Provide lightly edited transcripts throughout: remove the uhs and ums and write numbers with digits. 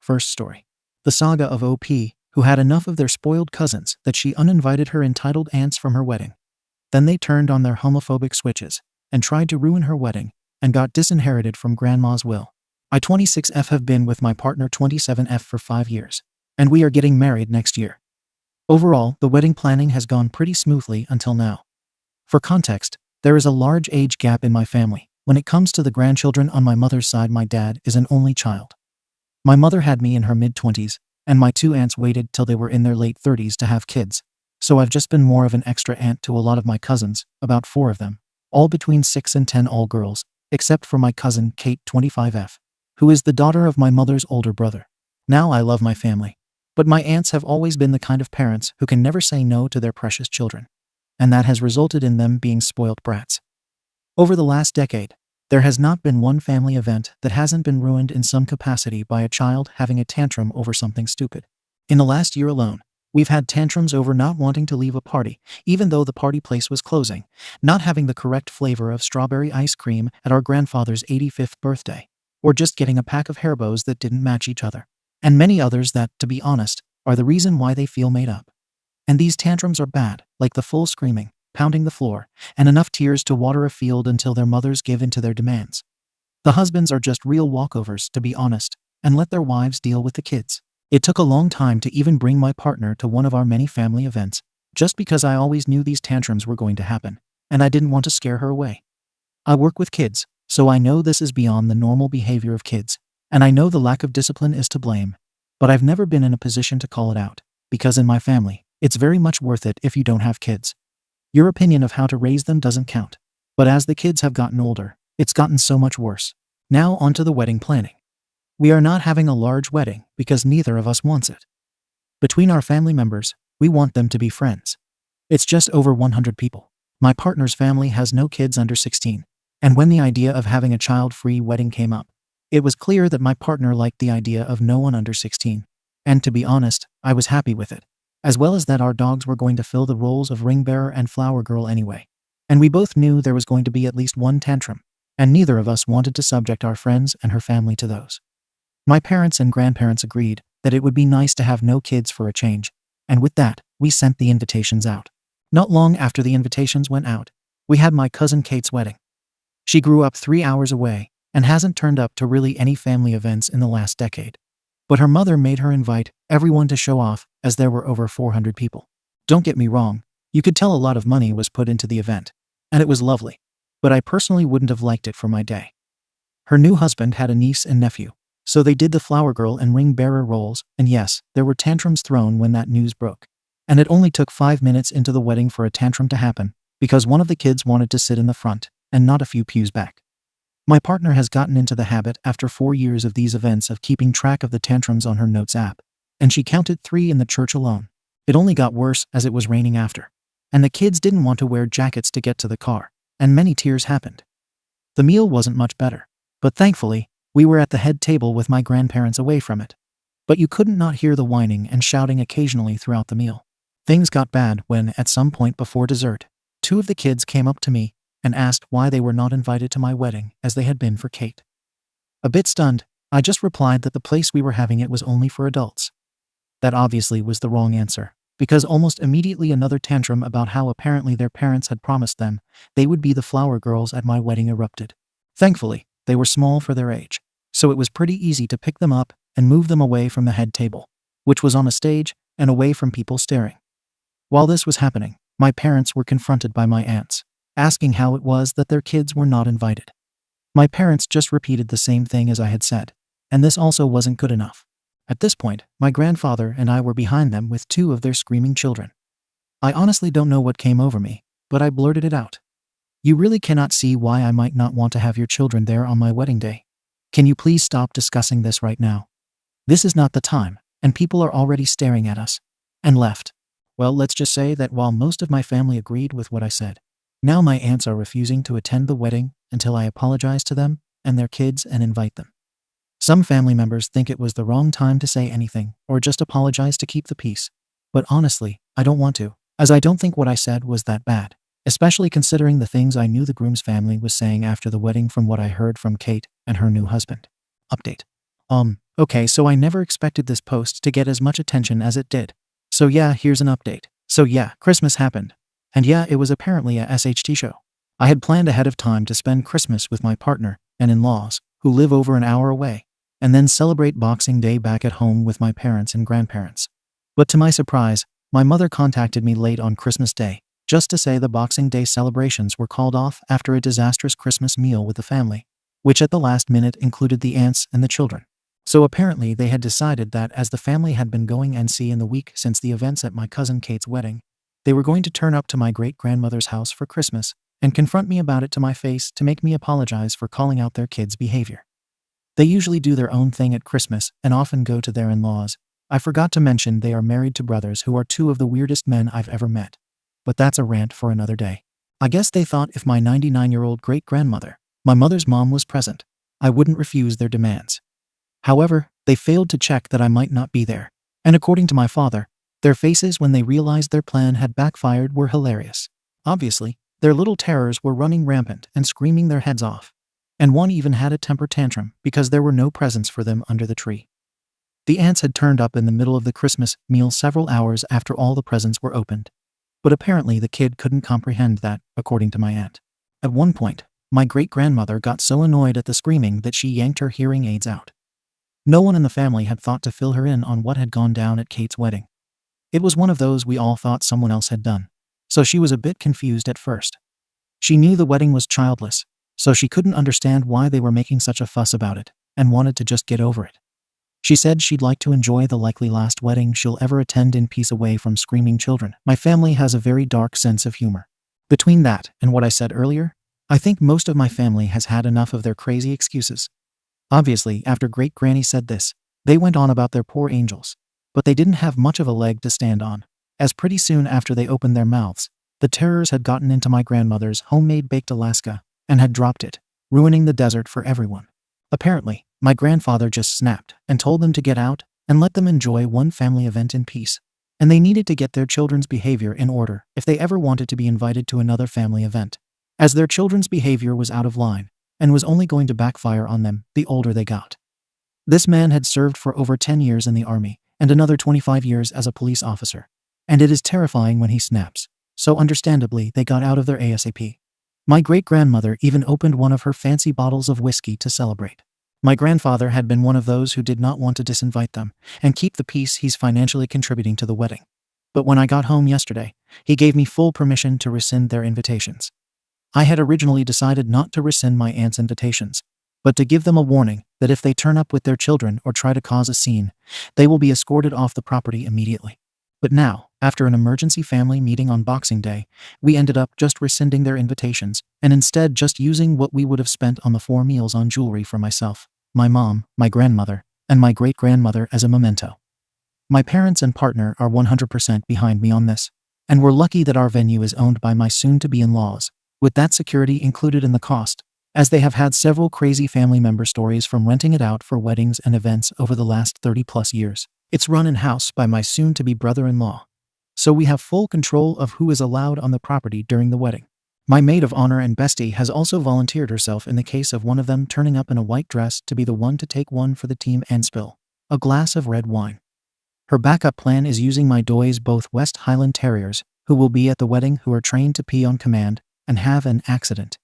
First story. The saga of OP, who had enough of their spoiled cousins that she uninvited her entitled aunts from her wedding. Then they turned on their homophobic switches and tried to ruin her wedding and got disinherited from grandma's will. I 26F have been with my partner 27F for 5 years, and we are getting married next year. Overall, the wedding planning has gone pretty smoothly until now. For context, there is a large age gap in my family. When it comes to the grandchildren on my mother's side, my dad is an only child. My mother had me in her mid-20s, and my 2 aunts waited till they were in their late 30s to have kids, so I've just been more of an extra aunt to a lot of my cousins, about 4 of them, all between 6 and 10, all girls, except for my cousin Kate 25F, who is the daughter of my mother's older brother. Now I love my family, but my aunts have always been the kind of parents who can never say no to their precious children, and that has resulted in them being spoilt brats. Over the last decade, there has not been one family event that hasn't been ruined in some capacity by a child having a tantrum over something stupid. In the last year alone, we've had tantrums over not wanting to leave a party, even though the party place was closing, not having the correct flavor of strawberry ice cream at our grandfather's 85th birthday, or just getting a pack of hair bows that didn't match each other, and many others that, to be honest, are the reason why they feel made up. And these tantrums are bad, like the full screaming, pounding the floor, and enough tears to water a field until their mothers give in to their demands. The husbands are just real walkovers, to be honest, and let their wives deal with the kids. It took a long time to even bring my partner to one of our many family events, just because I always knew these tantrums were going to happen, and I didn't want to scare her away. I work with kids, so I know this is beyond the normal behavior of kids, and I know the lack of discipline is to blame, but I've never been in a position to call it out, because in my family, it's very much worth it if you don't have kids. Your opinion of how to raise them doesn't count. But as the kids have gotten older, it's gotten so much worse. Now onto the wedding planning. We are not having a large wedding because neither of us wants it. Between our family members, we want them to be friends. It's just over 100 people. My partner's family has no kids under 16, and when the idea of having a child-free wedding came up, it was clear that my partner liked the idea of no one under 16. And to be honest, I was happy with it, as well as that our dogs were going to fill the roles of ring bearer and flower girl anyway. And we both knew there was going to be at least one tantrum, and neither of us wanted to subject our friends and her family to those. My parents and grandparents agreed that it would be nice to have no kids for a change, and with that, we sent the invitations out. Not long after the invitations went out, we had my cousin Kate's wedding. She grew up 3 hours away and hasn't turned up to really any family events in the last decade. But her mother made her invite everyone to show off, as there were over 400 people. Don't get me wrong, you could tell a lot of money was put into the event, and it was lovely, but I personally wouldn't have liked it for my day. Her new husband had a niece and nephew, so they did the flower girl and ring bearer roles, and yes, there were tantrums thrown when that news broke. And it only took 5 minutes into the wedding for a tantrum to happen, because one of the kids wanted to sit in the front, and not a few pews back. My partner has gotten into the habit after 4 years of these events of keeping track of the tantrums on her notes app, and she counted 3 in the church alone. It only got worse as it was raining after, and the kids didn't want to wear jackets to get to the car, and many tears happened. The meal wasn't much better, but thankfully, we were at the head table with my grandparents away from it. But you couldn't not hear the whining and shouting occasionally throughout the meal. Things got bad when, at some point before dessert, 2 of the kids came up to me and asked why they were not invited to my wedding as they had been for Kate. A bit stunned, I just replied that the place we were having it was only for adults. That obviously was the wrong answer, because almost immediately another tantrum about how apparently their parents had promised them they would be the flower girls at my wedding erupted. Thankfully, they were small for their age, so it was pretty easy to pick them up and move them away from the head table, which was on a stage and away from people staring. While this was happening, my parents were confronted by my aunts, asking how it was that their kids were not invited. My parents just repeated the same thing as I had said, and this also wasn't good enough. At this point, my grandfather and I were behind them with 2 of their screaming children. I honestly don't know what came over me, but I blurted it out. You really cannot see why I might not want to have your children there on my wedding day. Can you please stop discussing this right now? This is not the time, and people are already staring at us. And left. Well, let's just say that while most of my family agreed with what I said, now my aunts are refusing to attend the wedding until I apologize to them and their kids and invite them. Some family members think it was the wrong time to say anything or just apologize to keep the peace. But honestly, I don't want to, as I don't think what I said was that bad, especially considering the things I knew the groom's family was saying after the wedding from what I heard from Kate and her new husband. Update. Okay, so I never expected this post to get as much attention as it did. So yeah, here's an update. So yeah, Christmas happened. And yeah, it was apparently a SHT show. I had planned ahead of time to spend Christmas with my partner and in-laws, who live over an hour away, and then celebrate Boxing Day back at home with my parents and grandparents. But to my surprise, my mother contacted me late on Christmas Day, just to say the Boxing Day celebrations were called off after a disastrous Christmas meal with the family, which at the last minute included the aunts and the children. So apparently they had decided that as the family had been going NC in the week since the events at my cousin Kate's wedding, they were going to turn up to my great-grandmother's house for Christmas and confront me about it to my face to make me apologize for calling out their kids' behavior. They usually do their own thing at Christmas and often go to their in-laws. I forgot to mention they are married to brothers who are two of the weirdest men I've ever met. But that's a rant for another day. I guess they thought if my 99-year-old great-grandmother, my mother's mom, was present, I wouldn't refuse their demands. However, they failed to check that I might not be there, and according to my father, their faces when they realized their plan had backfired were hilarious. Obviously, their little terrors were running rampant and screaming their heads off, and one even had a temper tantrum because there were no presents for them under the tree. The aunts had turned up in the middle of the Christmas meal several hours after all the presents were opened, but apparently the kid couldn't comprehend that, according to my aunt. At one point, my great-grandmother got so annoyed at the screaming that she yanked her hearing aids out. No one in the family had thought to fill her in on what had gone down at Kate's wedding. It was one of those we all thought someone else had done, so she was a bit confused at first. She knew the wedding was childless, so she couldn't understand why they were making such a fuss about it, and wanted to just get over it. She said she'd like to enjoy the likely last wedding she'll ever attend in peace away from screaming children. My family has a very dark sense of humor. Between that and what I said earlier, I think most of my family has had enough of their crazy excuses. Obviously, after Great Granny said this, they went on about their poor angels, but they didn't have much of a leg to stand on, as pretty soon after they opened their mouths, the terrors had gotten into my grandmother's homemade baked Alaska and had dropped it, ruining the desert for everyone. Apparently, my grandfather just snapped and told them to get out and let them enjoy one family event in peace, and they needed to get their children's behavior in order if they ever wanted to be invited to another family event, as their children's behavior was out of line and was only going to backfire on them the older they got. This man had served for over 10 years in the army and another 25 years as a police officer, and it is terrifying when he snaps, so understandably they got out of there ASAP. My great-grandmother even opened one of her fancy bottles of whiskey to celebrate. My grandfather had been one of those who did not want to disinvite them and keep the peace he's financially contributing to the wedding. But when I got home yesterday, he gave me full permission to rescind their invitations. I had originally decided not to rescind my aunt's invitations, but to give them a warning that if they turn up with their children or try to cause a scene, they will be escorted off the property immediately. But now, after an emergency family meeting on Boxing Day, we ended up just rescinding their invitations and instead just using what we would have spent on the 4 meals on jewelry for myself, my mom, my grandmother, and my great-grandmother as a memento. My parents and partner are 100% behind me on this, and we're lucky that our venue is owned by my soon-to-be in-laws, with that security included in the cost, as they have had several crazy family member stories from renting it out for weddings and events over the last 30+ years. It's run in-house by my soon-to-be brother-in-law, so we have full control of who is allowed on the property during the wedding. My maid of honor and bestie has also volunteered herself in the case of one of them turning up in a white dress to be the one to take one for the team and spill a glass of red wine. Her backup plan is using my doys, both West Highland Terriers, who will be at the wedding, who are trained to pee on command and have an accident.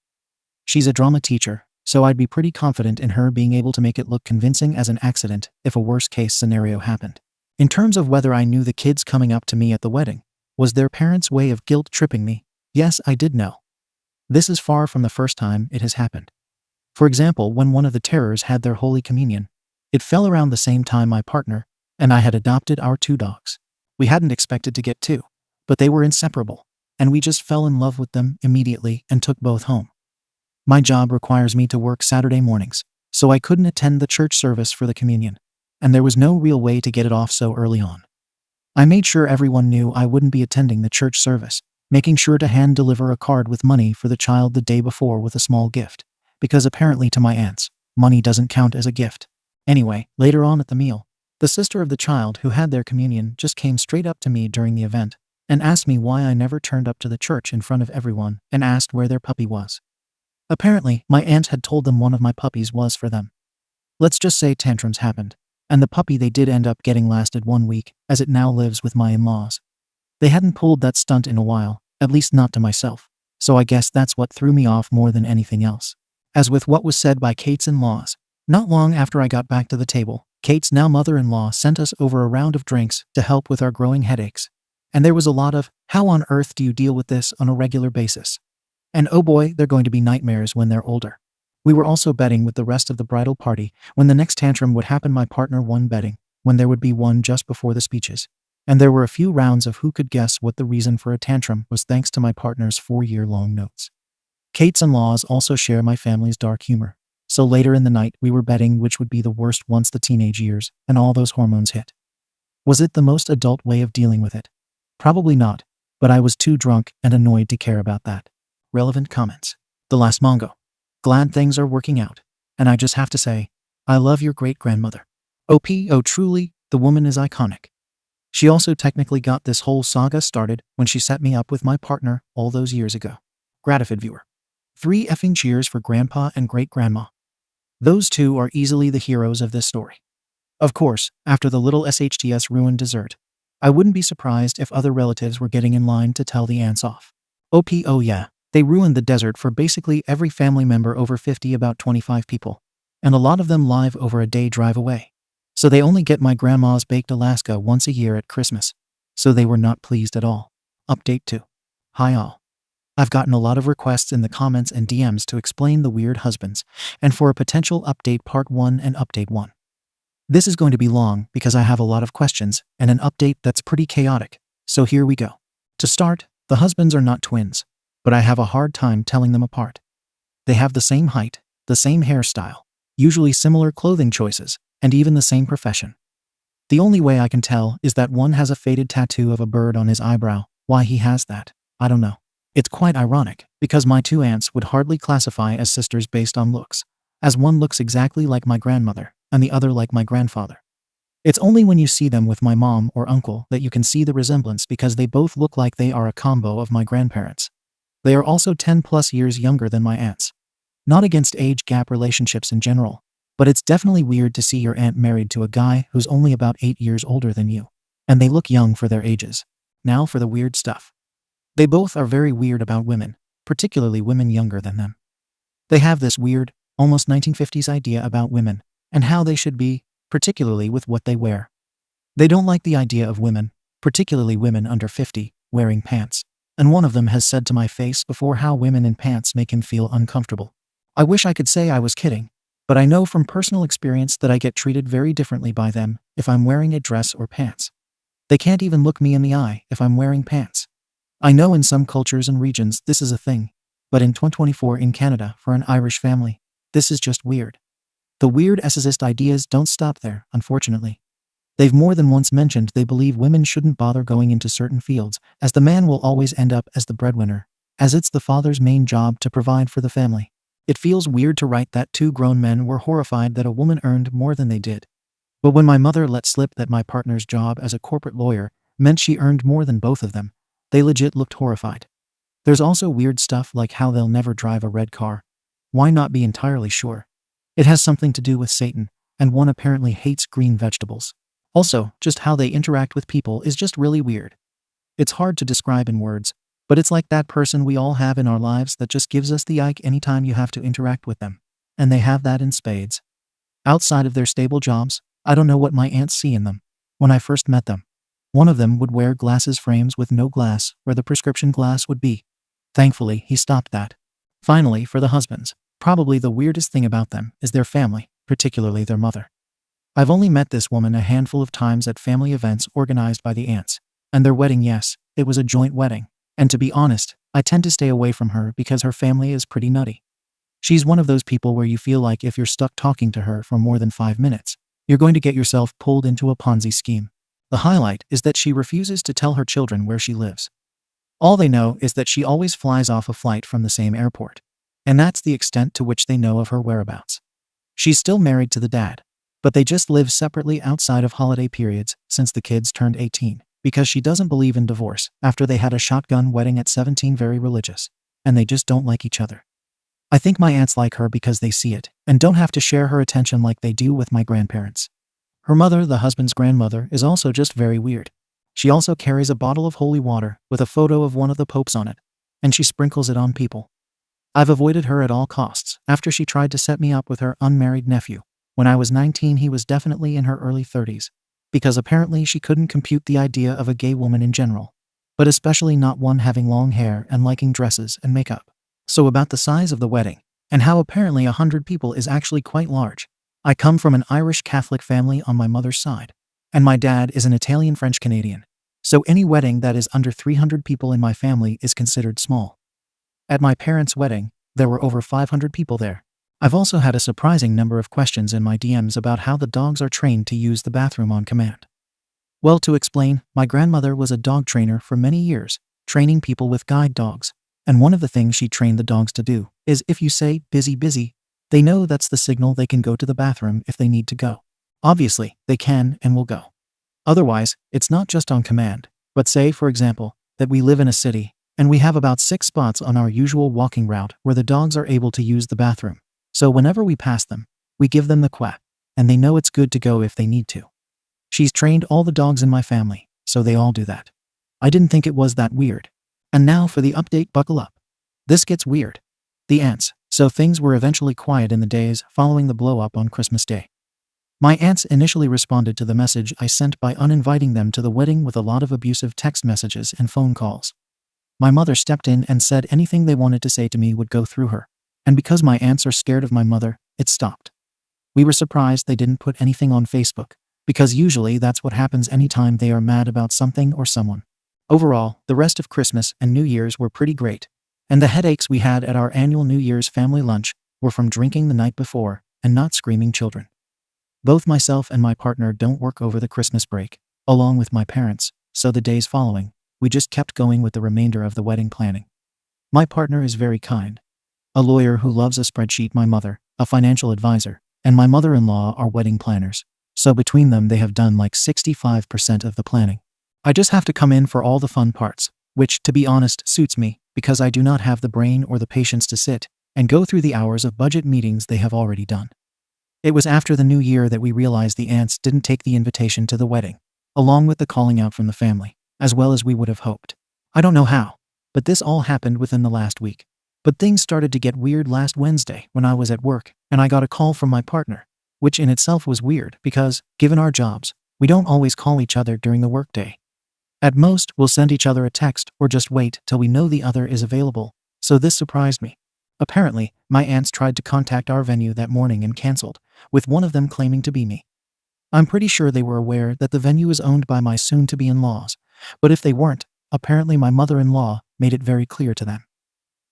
She's a drama teacher, so I'd be pretty confident in her being able to make it look convincing as an accident if a worst-case scenario happened. In terms of whether I knew the kids coming up to me at the wedding was their parents' way of guilt-tripping me, yes, I did know. This is far from the first time it has happened. For example, when one of the terrors had their Holy Communion, it fell around the same time my partner and I had adopted our 2 dogs. We hadn't expected to get 2, but they were inseparable, and we just fell in love with them immediately and took both home. My job requires me to work Saturday mornings, so I couldn't attend the church service for the communion, and there was no real way to get it off so early on. I made sure everyone knew I wouldn't be attending the church service, making sure to hand-deliver a card with money for the child the day before with a small gift, because apparently to my aunts, money doesn't count as a gift. Anyway, later on at the meal, the sister of the child who had their communion just came straight up to me during the event and asked me why I never turned up to the church in front of everyone and asked where their puppy was. Apparently, my aunt had told them one of my puppies was for them. Let's just say tantrums happened, and the puppy they did end up getting lasted 1 week, as it now lives with my in-laws. They hadn't pulled that stunt in a while, at least not to myself, so I guess that's what threw me off more than anything else. As with what was said by Kate's in-laws, not long after I got back to the table, Kate's now mother-in-law sent us over a round of drinks to help with our growing headaches. And there was a lot of, how on earth do you deal with this on a regular basis? And oh boy, they're going to be nightmares when they're older. We were also betting with the rest of the bridal party when the next tantrum would happen. My partner won betting when there would be one just before the speeches. And there were a few rounds of who could guess what the reason for a tantrum was, thanks to my partner's 4-year-long notes. Kate's in-laws also share my family's dark humor. So later in the night, we were betting which would be the worst once the teenage years and all those hormones hit. Was it the most adult way of dealing with it? Probably not, but I was too drunk and annoyed to care about that. Relevant comments. The last Mongo. Glad things are working out. And I just have to say, I love your great-grandmother. Oh truly, the woman is iconic. She also technically got this whole saga started when she set me up with my partner all those years ago. Gratified viewer. 3 effing cheers for Grandpa and Great-Grandma. Those two are easily the heroes of this story. Of course, after the little SHTS ruined dessert, I wouldn't be surprised if other relatives were getting in line to tell the aunts off. Oh yeah, they ruined the dessert for basically every family member over 50, about 25 people. And a lot of them live over a day drive away. So they only get my grandma's baked Alaska once a year at Christmas. So they were not pleased at all. Update 2. Hi all. I've gotten a lot of requests in the comments and DMs to explain the weird husbands, and for a potential update part 1 and update 1. This is going to be long because I have a lot of questions and an update that's pretty chaotic, so here we go. To start, the husbands are not twins, but I have a hard time telling them apart. They have the same height, the same hairstyle, usually similar clothing choices, and even the same profession. The only way I can tell is that one has a faded tattoo of a bird on his eyebrow. Why he has that, I don't know. It's quite ironic, because my 2 aunts would hardly classify as sisters based on looks, as one looks exactly like my grandmother, and the other like my grandfather. It's only when you see them with my mom or uncle that you can see the resemblance, because they both look like they are a combo of my grandparents. They are also 10+ years younger than my aunts. Not against age gap relationships in general, but it's definitely weird to see your aunt married to a guy who's only about 8 years older than you, and they look young for their ages. Now for the weird stuff. They both are very weird about women, particularly women younger than them. They have this weird, almost 1950s idea about women, and how they should be, particularly with what they wear. They don't like the idea of women, particularly women under 50, wearing pants. And one of them has said to my face before how women in pants make him feel uncomfortable. I wish I could say I was kidding, but I know from personal experience that I get treated very differently by them if I'm wearing a dress or pants. They can't even look me in the eye if I'm wearing pants. I know in some cultures and regions this is a thing, but in 2024 in Canada, for an Irish family, this is just weird. The weird essayist ideas don't stop there, unfortunately. They've more than once mentioned they believe women shouldn't bother going into certain fields, as the man will always end up as the breadwinner, as it's the father's main job to provide for the family. It feels weird to write that 2 grown men were horrified that a woman earned more than they did. But when my mother let slip that my partner's job as a corporate lawyer meant she earned more than both of them, they legit looked horrified. There's also weird stuff like how they'll never drive a red car. Why not be entirely sure? It has something to do with Satan, and one apparently hates green vegetables. Also, just how they interact with people is just really weird. It's hard to describe in words, but it's like that person we all have in our lives that just gives us the ick anytime you have to interact with them. And they have that in spades. Outside of their stable jobs, I don't know what my aunts see in them. When I first met them, one of them would wear glasses frames with no glass where the prescription glass would be. Thankfully, he stopped that. Finally, for the husbands, probably the weirdest thing about them is their family, particularly their mother. I've only met this woman a handful of times at family events organized by the aunts, and their wedding, yes, it was a joint wedding, and to be honest, I tend to stay away from her because her family is pretty nutty. She's one of those people where you feel like if you're stuck talking to her for more than 5 minutes, you're going to get yourself pulled into a Ponzi scheme. The highlight is that she refuses to tell her children where she lives. All they know is that she always flies off a flight from the same airport, and that's the extent to which they know of her whereabouts. She's still married to the dad, but they just live separately outside of holiday periods since the kids turned 18, because she doesn't believe in divorce after they had a shotgun wedding at 17, very religious, and they just don't like each other. I think my aunts like her because they see it and don't have to share her attention like they do with my grandparents. Her mother, the husband's grandmother, is also just very weird. She also carries a bottle of holy water with a photo of one of the popes on it, and she sprinkles it on people. I've avoided her at all costs after she tried to set me up with her unmarried nephew. When I was 19, he was definitely in her early 30s, because apparently she couldn't compute the idea of a gay woman in general, but especially not one having long hair and liking dresses and makeup. So about the size of the wedding, and how apparently 100 people is actually quite large. I come from an Irish Catholic family on my mother's side, and my dad is an Italian French Canadian. So any wedding that is under 300 people in my family is considered small. At my parents' wedding, there were over 500 people there. I've also had a surprising number of questions in my DMs about how the dogs are trained to use the bathroom on command. Well, to explain, my grandmother was a dog trainer for many years, training people with guide dogs. And one of the things she trained the dogs to do is if you say, busy, busy, they know that's the signal they can go to the bathroom if they need to go. Obviously, they can and will go. Otherwise, it's not just on command, but say, for example, that we live in a city, and we have about 6 spots on our usual walking route where the dogs are able to use the bathroom. So whenever we pass them, we give them the quack, and they know it's good to go if they need to. She's trained all the dogs in my family, so they all do that. I didn't think it was that weird. And now for the update, buckle up. This gets weird. The aunts. So things were eventually quiet in the days following the blow-up on Christmas Day. My aunts initially responded to the message I sent by uninviting them to the wedding with a lot of abusive text messages and phone calls. My mother stepped in and said anything they wanted to say to me would go through her, and because my aunts are scared of my mother, it stopped. We were surprised they didn't put anything on Facebook, because usually that's what happens anytime they are mad about something or someone. Overall, the rest of Christmas and New Year's were pretty great, and the headaches we had at our annual New Year's family lunch were from drinking the night before and not screaming children. Both myself and my partner don't work over the Christmas break, along with my parents, so the days following, we just kept going with the remainder of the wedding planning. My partner is very kind. A lawyer who loves a spreadsheet, my mother, a financial advisor, and my mother-in-law are wedding planners, so between them they have done like 65% of the planning. I just have to come in for all the fun parts, which, to be honest, suits me, because I do not have the brain or the patience to sit and go through the hours of budget meetings they have already done. It was after the new year that we realized the aunts didn't take the invitation to the wedding, along with the calling out from the family, as well as we would have hoped. I don't know how, but this all happened within the last week. But things started to get weird last Wednesday when I was at work, and I got a call from my partner, which in itself was weird because, given our jobs, we don't always call each other during the workday. At most, we'll send each other a text or just wait till we know the other is available, so this surprised me. Apparently, my aunts tried to contact our venue that morning and canceled, with one of them claiming to be me. I'm pretty sure they were aware that the venue is owned by my soon-to-be in-laws, but if they weren't, apparently my mother-in-law made it very clear to them.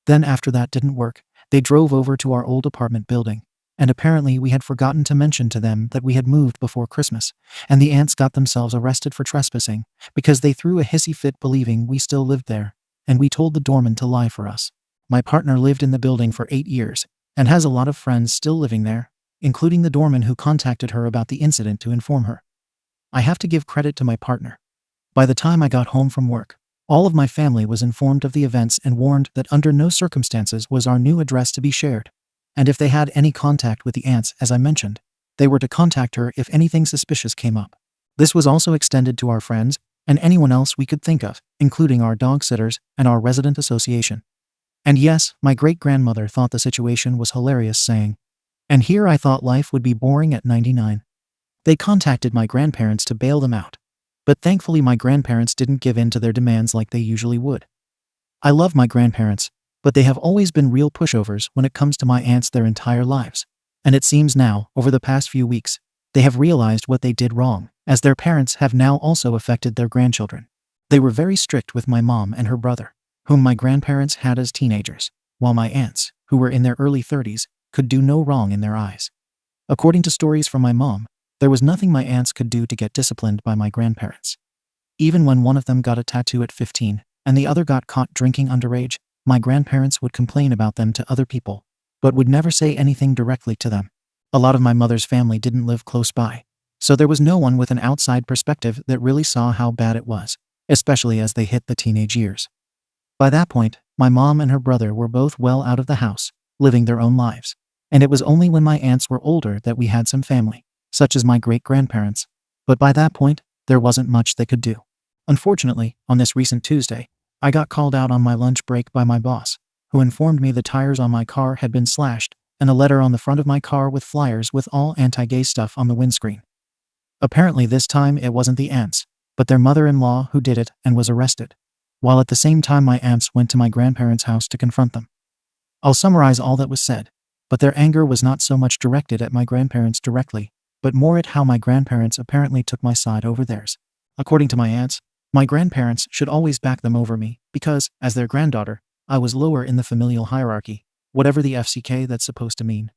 Then after that didn't work, they drove over to our old apartment building, and apparently we had forgotten to mention to them that we had moved before Christmas, and the aunts got themselves arrested for trespassing because they threw a hissy fit believing we still lived there, and we told the doorman to lie for us. My partner lived in the building for 8 years and has a lot of friends still living there, including the doorman who contacted her about the incident to inform her. I have to give credit to my partner. By the time I got home from work, all of my family was informed of the events and warned that under no circumstances was our new address to be shared. And if they had any contact with the aunts, as I mentioned, they were to contact her if anything suspicious came up. This was also extended to our friends and anyone else we could think of, including our dog sitters and our resident association. And yes, my great-grandmother thought the situation was hilarious, saying, "And here I thought life would be boring at 99. They contacted my grandparents to bail them out. But thankfully my grandparents didn't give in to their demands like they usually would. I love my grandparents, but they have always been real pushovers when it comes to my aunts their entire lives. And it seems now, over the past few weeks, they have realized what they did wrong, as their parents have now also affected their grandchildren. They were very strict with my mom and her brother, whom my grandparents had as teenagers, while my aunts, who were in their early 30s, could do no wrong in their eyes. According to stories from my mom, there was nothing my aunts could do to get disciplined by my grandparents. Even when one of them got a tattoo at 15 and the other got caught drinking underage, my grandparents would complain about them to other people, but would never say anything directly to them. A lot of my mother's family didn't live close by, so there was no one with an outside perspective that really saw how bad it was, especially as they hit the teenage years. By that point, my mom and her brother were both well out of the house, living their own lives, and it was only when my aunts were older that we had some family, such as my great-grandparents, But by that point, there wasn't much they could do. Unfortunately, on this recent Tuesday, I got called out on my lunch break by my boss, who informed me the tires on my car had been slashed and a letter on the front of my car with flyers with all anti-gay stuff on the windscreen. Apparently this time it wasn't the aunts, but their mother-in-law who did it and was arrested, while at the same time my aunts went to my grandparents' house to confront them. I'll summarize all that was said, but their anger was not so much directed at my grandparents directly, but more at how my grandparents apparently took my side over theirs. According to my aunts, my grandparents should always back them over me because, as their granddaughter, I was lower in the familial hierarchy, whatever the FCK that's supposed to mean.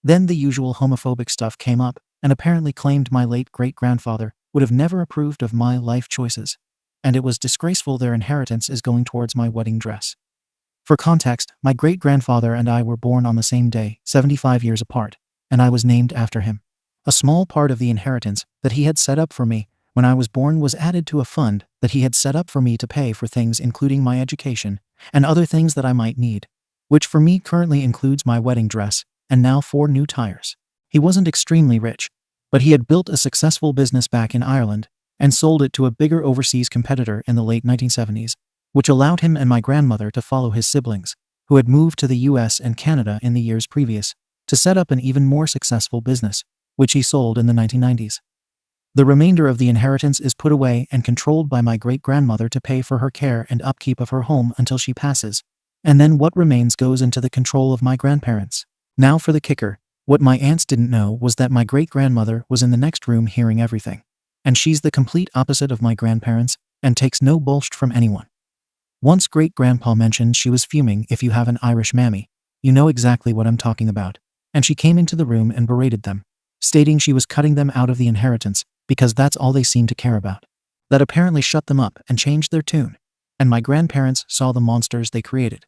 Then the usual homophobic stuff came up, and apparently claimed my late great-grandfather would have never approved of my life choices, and it was disgraceful their inheritance is going towards my wedding dress. For context, my great-grandfather and I were born on the same day, 75 years apart, and I was named after him. A small part of the inheritance that he had set up for me when I was born was added to a fund that he had set up for me to pay for things including my education and other things that I might need, which for me currently includes my wedding dress and now 4 new tires. He wasn't extremely rich, but he had built a successful business back in Ireland and sold it to a bigger overseas competitor in the late 1970s, which allowed him and my grandmother to follow his siblings, who had moved to the US and Canada in the years previous, to set up an even more successful business, which he sold in the 1990s. The remainder of the inheritance is put away and controlled by my great-grandmother to pay for her care and upkeep of her home until she passes, and then what remains goes into the control of my grandparents. Now for the kicker. What my aunts didn't know was that my great-grandmother was in the next room hearing everything, and she's the complete opposite of my grandparents and takes no bullshit from anyone. Once great-grandpa mentioned she was fuming if you have an Irish mammy, you know exactly what I'm talking about, and she came into the room and berated them, stating she was cutting them out of the inheritance because that's all they seemed to care about. That apparently shut them up and changed their tune, and my grandparents saw the monsters they created.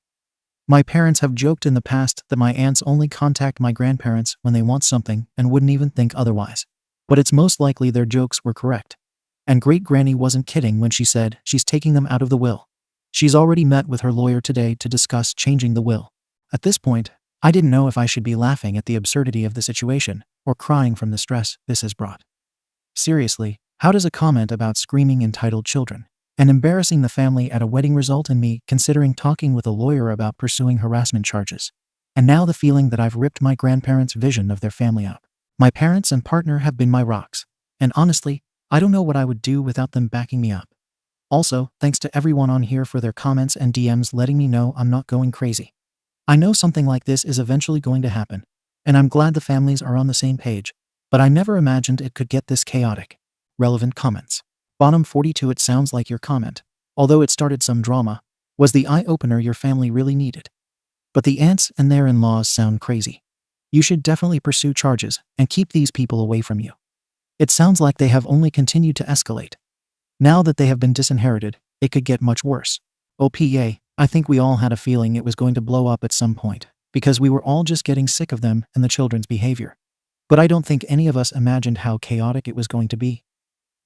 My parents have joked in the past that my aunts only contact my grandparents when they want something and wouldn't even think otherwise. But it's most likely their jokes were correct. And great-granny wasn't kidding when she said she's taking them out of the will. She's already met with her lawyer today to discuss changing the will. At this point, I didn't know if I should be laughing at the absurdity of the situation or crying from the stress this has brought. Seriously, how does a comment about screaming entitled children and embarrassing the family at a wedding result in me considering talking with a lawyer about pursuing harassment charges? And now the feeling that I've ripped my grandparents' vision of their family up. My parents and partner have been my rocks, and honestly, I don't know what I would do without them backing me up. Also, thanks to everyone on here for their comments and DMs letting me know I'm not going crazy. I know something like this is eventually going to happen, and I'm glad the families are on the same page, but I never imagined it could get this chaotic. Relevant comments. Bottom 42. It sounds like your comment, although it started some drama, was the eye-opener your family really needed. But the aunts and their in-laws sound crazy. You should definitely pursue charges and keep these people away from you. It sounds like they have only continued to escalate. Now that they have been disinherited, it could get much worse. OPA, I think we all had a feeling it was going to blow up at some point, because we were all just getting sick of them and the children's behavior. But I don't think any of us imagined how chaotic it was going to be.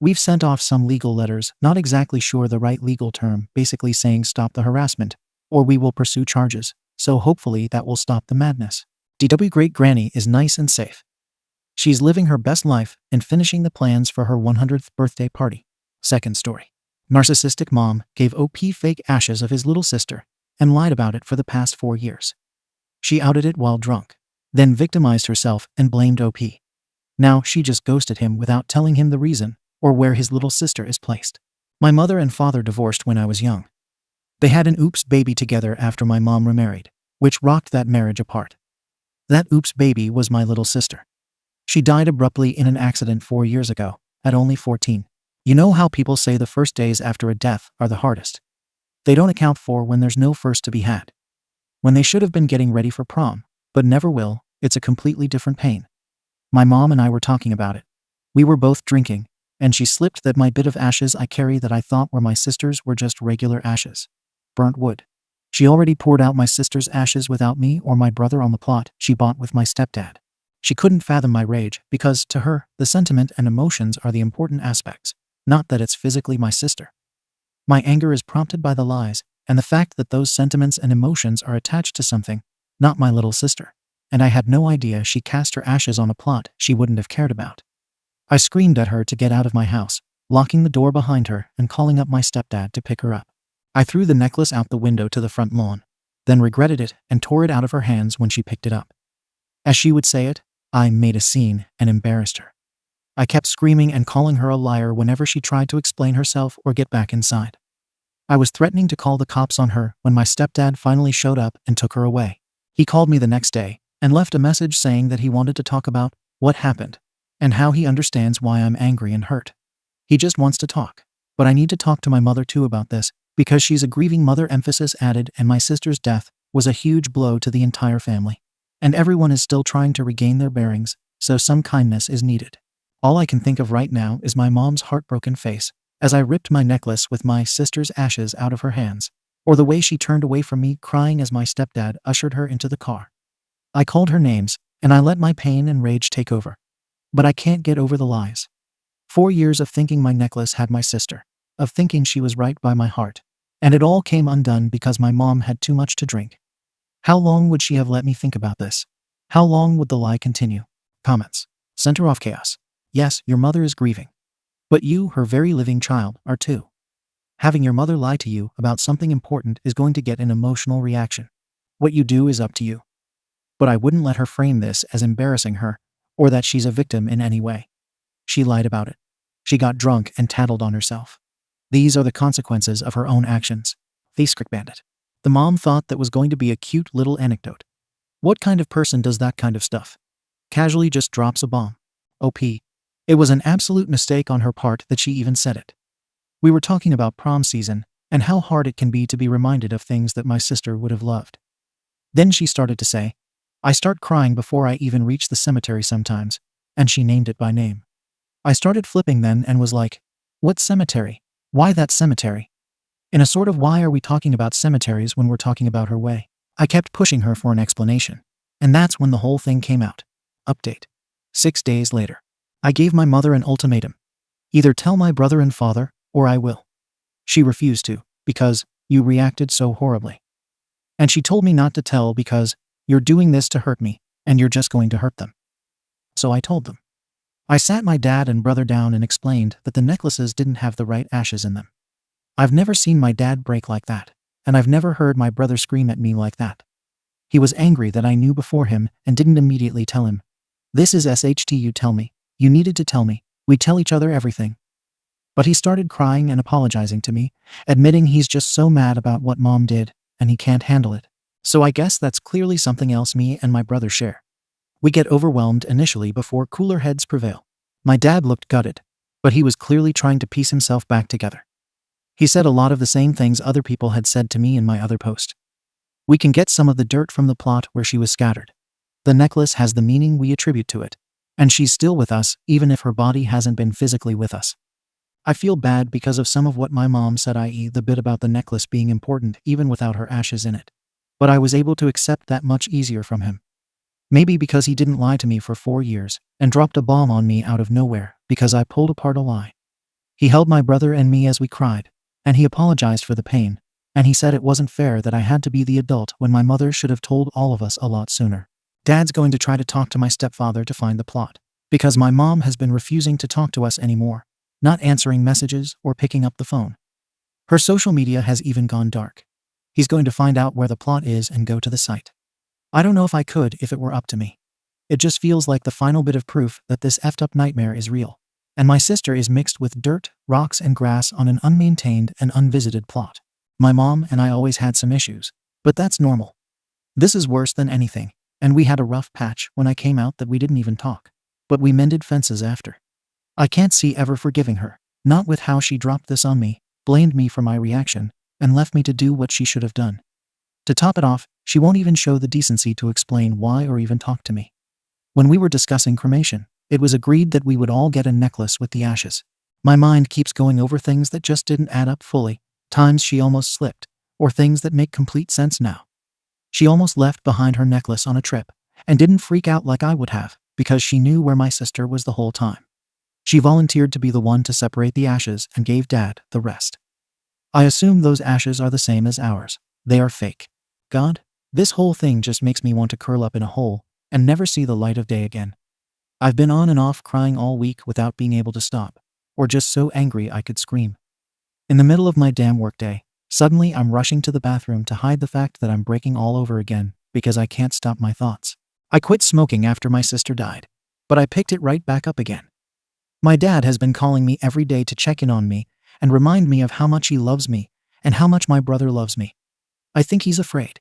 We've sent off some legal letters, not exactly sure the right legal term, basically saying stop the harassment, or we will pursue charges, so hopefully that will stop the madness. DW Great-Granny is nice and safe. She's living her best life and finishing the plans for her 100th birthday party. Second story. Narcissistic mom gave OP fake ashes of his little sister and lied about it for the past 4 years. She outed it while drunk, then victimized herself and blamed OP. Now she just ghosted him without telling him the reason or where his little sister is placed. My mother and father divorced when I was young. They had an oops baby together after my mom remarried, which rocked that marriage apart. That oops baby was my little sister. She died abruptly in an accident 4 years ago, at only 14. You know how people say the first days after a death are the hardest? They don't account for when there's no first to be had. When they should have been getting ready for prom, but never will, it's a completely different pain. My mom and I were talking about it. We were both drinking, and she slipped that my bit of ashes I carry that I thought were my sister's were just regular ashes. Burnt wood. She already poured out my sister's ashes without me or my brother on the plot she bought with my stepdad. She couldn't fathom my rage because, to her, the sentiment and emotions are the important aspects, not that it's physically my sister. My anger is prompted by the lies and the fact that those sentiments and emotions are attached to something, not my little sister, and I had no idea she cast her ashes on a plot she wouldn't have cared about. I screamed at her to get out of my house, locking the door behind her and calling up my stepdad to pick her up. I threw the necklace out the window to the front lawn, then regretted it and tore it out of her hands when she picked it up. As she would say it, I made a scene and embarrassed her. I kept screaming and calling her a liar whenever she tried to explain herself or get back inside. I was threatening to call the cops on her when my stepdad finally showed up and took her away. He called me the next day and left a message saying that he wanted to talk about what happened and how he understands why I'm angry and hurt. He just wants to talk. But I need to talk to my mother too about this because she's a grieving mother, emphasis added, and my sister's death was a huge blow to the entire family. And everyone is still trying to regain their bearings, so some kindness is needed. All I can think of right now is my mom's heartbroken face as I ripped my necklace with my sister's ashes out of her hands, or the way she turned away from me crying as my stepdad ushered her into the car. I called her names, and I let my pain and rage take over. But I can't get over the lies. 4 years of thinking my necklace had my sister, of thinking she was right by my heart, and it all came undone because my mom had too much to drink. How long would she have let me think about this? How long would the lie continue? Comments. Center off chaos. Yes, your mother is grieving. But you, her very living child, are too. Having your mother lie to you about something important is going to get an emotional reaction. What you do is up to you. But I wouldn't let her frame this as embarrassing her, or that she's a victim in any way. She lied about it. She got drunk and tattled on herself. These are the consequences of her own actions. Facecrack bandit. The mom thought that was going to be a cute little anecdote. What kind of person does that kind of stuff? Casually just drops a bomb. OP. It was an absolute mistake on her part that she even said it. We were talking about prom season and how hard it can be to be reminded of things that my sister would have loved. Then she started to say, I start crying before I even reach the cemetery sometimes, and she named it by name. I started flipping then and was like, what cemetery? Why that cemetery? In a sort of why are we talking about cemeteries when we're talking about her way? I kept pushing her for an explanation, and that's when the whole thing came out. Update. 6 days later. I gave my mother an ultimatum. Either tell my brother and father, or I will. She refused to, because you reacted so horribly. And she told me not to tell because you're doing this to hurt me, and you're just going to hurt them. So I told them. I sat my dad and brother down and explained that the necklaces didn't have the right ashes in them. I've never seen my dad break like that, and I've never heard my brother scream at me like that. He was angry that I knew before him and didn't immediately tell him. This is SHT, you tell me. You needed to tell me. We tell each other everything. But he started crying and apologizing to me, admitting he's just so mad about what mom did, and he can't handle it. So I guess that's clearly something else me and my brother share. We get overwhelmed initially before cooler heads prevail. My dad looked gutted, but he was clearly trying to piece himself back together. He said a lot of the same things other people had said to me in my other post. We can get some of the dirt from the plot where she was scattered. The necklace has the meaning we attribute to it, and she's still with us even if her body hasn't been physically with us. I feel bad because of some of what my mom said, i.e. the bit about the necklace being important even without her ashes in it. But I was able to accept that much easier from him. Maybe because he didn't lie to me for 4 years and dropped a bomb on me out of nowhere because I pulled apart a lie. He held my brother and me as we cried, and he apologized for the pain, and he said it wasn't fair that I had to be the adult when my mother should have told all of us a lot sooner. Dad's going to try to talk to my stepfather to find the plot, because my mom has been refusing to talk to us anymore, not answering messages or picking up the phone. Her social media has even gone dark. He's going to find out where the plot is and go to the site. I don't know if I could if it were up to me. It just feels like the final bit of proof that this effed up nightmare is real, and my sister is mixed with dirt, rocks, and grass on an unmaintained and unvisited plot. My mom and I always had some issues, but that's normal. This is worse than anything, and we had a rough patch when I came out that we didn't even talk, but we mended fences after. I can't see ever forgiving her, not with how she dropped this on me, blamed me for my reaction, and left me to do what she should have done. To top it off, she won't even show the decency to explain why or even talk to me. When we were discussing cremation, it was agreed that we would all get a necklace with the ashes. My mind keeps going over things that just didn't add up fully, times she almost slipped, or things that make complete sense now. She almost left behind her necklace on a trip, and didn't freak out like I would have, because she knew where my sister was the whole time. She volunteered to be the one to separate the ashes and gave Dad the rest. I assume those ashes are the same as ours. They are fake. God, this whole thing just makes me want to curl up in a hole and never see the light of day again. I've been on and off crying all week without being able to stop, or just so angry I could scream. In the middle of my damn workday, suddenly I'm rushing to the bathroom to hide the fact that I'm breaking all over again because I can't stop my thoughts. I quit smoking after my sister died, but I picked it right back up again. My dad has been calling me every day to check in on me and remind me of how much he loves me and how much my brother loves me. I think he's afraid.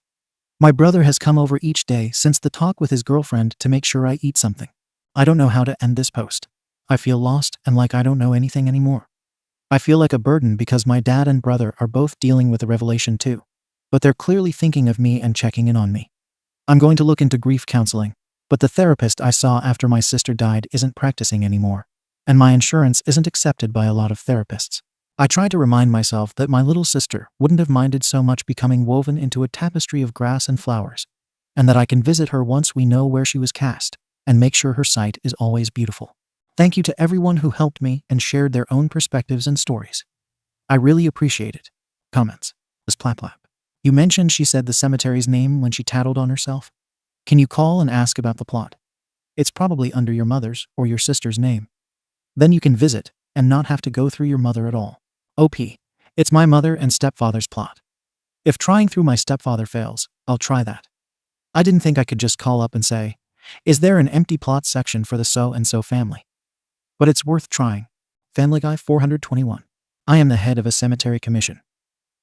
My brother has come over each day since the talk with his girlfriend to make sure I eat something. I don't know how to end this post. I feel lost and like I don't know anything anymore. I feel like a burden because my dad and brother are both dealing with the revelation too, but they're clearly thinking of me and checking in on me. I'm going to look into grief counseling, but the therapist I saw after my sister died isn't practicing anymore, and my insurance isn't accepted by a lot of therapists. I try to remind myself that my little sister wouldn't have minded so much becoming woven into a tapestry of grass and flowers, and that I can visit her once we know where she was cast, and make sure her sight is always beautiful. Thank you to everyone who helped me and shared their own perspectives and stories. I really appreciate it. Comments. Splap. You mentioned she said the cemetery's name when she tattled on herself. Can you call and ask about the plot? It's probably under your mother's or your sister's name. Then you can visit and not have to go through your mother at all. OP. It's my mother and stepfather's plot. If trying through my stepfather fails, I'll try that. I didn't think I could just call up and say, is there an empty plot section for the so-and-so family? But it's worth trying. Family Guy 421. I am the head of a cemetery commission.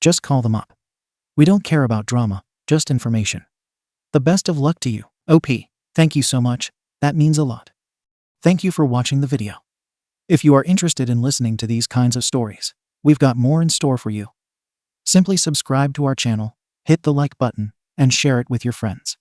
Just call them up. We don't care about drama, just information. The best of luck to you, OP. Thank you so much, that means a lot. Thank you for watching the video. If you are interested in listening to these kinds of stories, we've got more in store for you. Simply subscribe to our channel, hit the like button, and share it with your friends.